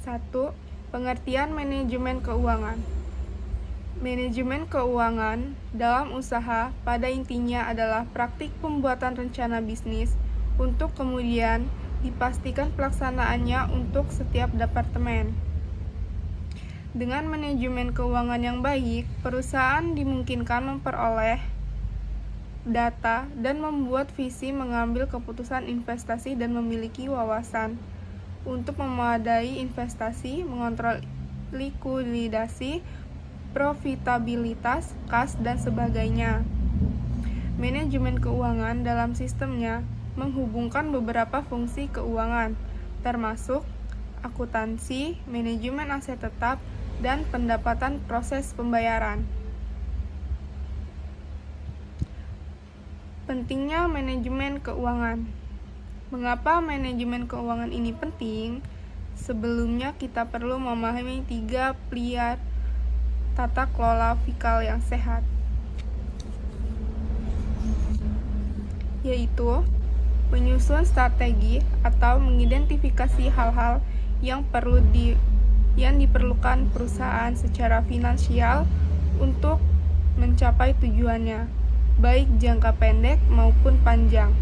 1. Pengertian manajemen keuangan. Manajemen keuangan dalam usaha pada intinya adalah praktik pembuatan rencana bisnis untuk kemudian dipastikan pelaksanaannya untuk setiap departemen. Dengan manajemen keuangan yang baik, perusahaan dimungkinkan memperoleh data dan membuat visi, mengambil keputusan investasi, dan memiliki wawasan untuk memadai investasi, mengontrol likuidasi, profitabilitas, kas, dan sebagainya. Manajemen keuangan dalam sistemnya menghubungkan beberapa fungsi keuangan, termasuk akuntansi, manajemen aset tetap, dan pendapatan proses pembayaran. Pentingnya manajemen keuangan. Mengapa manajemen keuangan ini penting? Sebelumnya kita perlu memahami 3 pilar tata kelola fiskal yang sehat, yaitu menyusun strategi atau mengidentifikasi hal-hal yang diperlukan perusahaan secara finansial untuk mencapai tujuannya, baik jangka pendek maupun panjang.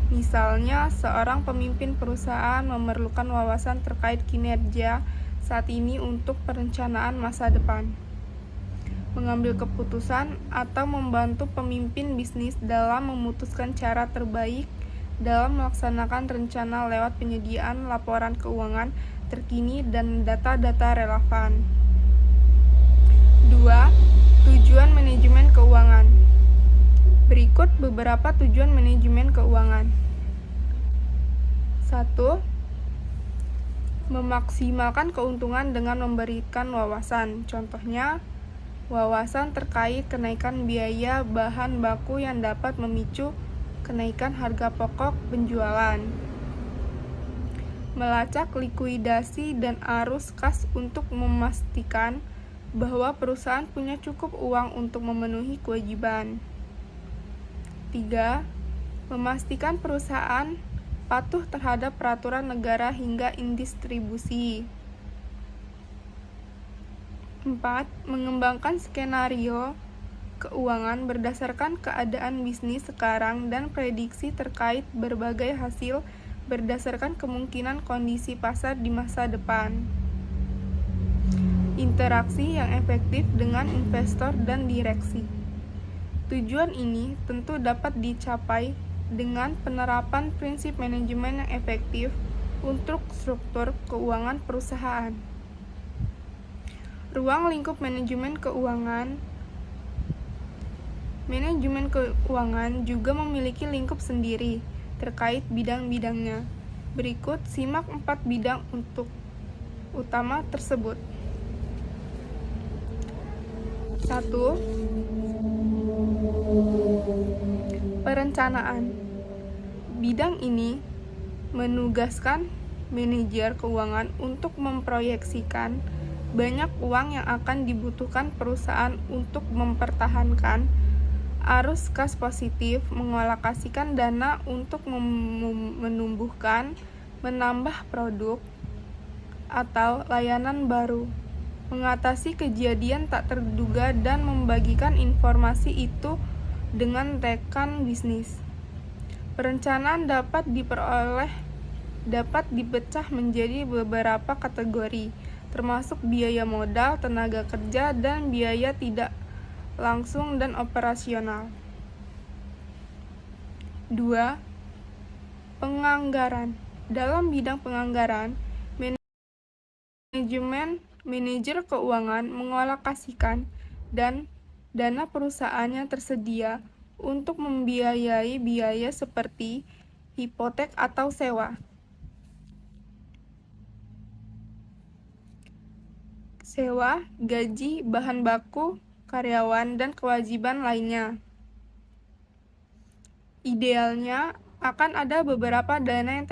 Misalnya, seorang pemimpin perusahaan memerlukan wawasan terkait kinerja saat ini untuk perencanaan masa depan, mengambil keputusan, atau membantu pemimpin bisnis dalam memutuskan cara terbaik dalam melaksanakan rencana lewat penyediaan laporan keuangan terkini dan data-data relevan. 2. Tujuan manajemen keuangan. Berikut beberapa tujuan manajemen keuangan. 1. Memaksimalkan keuntungan dengan memberikan wawasan. Contohnya, wawasan terkait kenaikan biaya bahan baku yang dapat memicu kenaikan harga pokok penjualan. Melacak likuidasi dan arus kas untuk memastikan bahwa perusahaan punya cukup uang untuk memenuhi kewajiban. 3. Memastikan perusahaan patuh terhadap peraturan negara hingga indistribusi. 4. Mengembangkan skenario keuangan berdasarkan keadaan bisnis sekarang dan prediksi terkait berbagai hasil berdasarkan kemungkinan kondisi pasar di masa depan. Interaksi yang efektif dengan investor dan direksi. Tujuan ini tentu dapat dicapai dengan penerapan prinsip manajemen yang efektif untuk struktur keuangan perusahaan. Ruang lingkup manajemen keuangan. Manajemen keuangan juga memiliki lingkup sendiri terkait bidang-bidangnya. Berikut simak 4 bidang utama tersebut. 1. Perencanaan. Bidang ini menugaskan manajer keuangan untuk memproyeksikan banyak uang yang akan dibutuhkan perusahaan untuk mempertahankan arus kas positif, mengalokasikan dana untuk menumbuhkan, menambah produk atau layanan baru, mengatasi kejadian tak terduga, dan membagikan informasi itu dengan rekan bisnis. Perencanaan dapat dipecah menjadi beberapa kategori, termasuk biaya modal, tenaga kerja, dan biaya tidak langsung dan operasional. 2. Penganggaran. Dalam bidang penganggaran, manajer keuangan mengalokasikan dana perusahaan yang tersedia untuk membiayai biaya seperti hipotek atau sewa, gaji, bahan baku, karyawan, dan kewajiban lainnya. Idealnya akan ada beberapa dana yang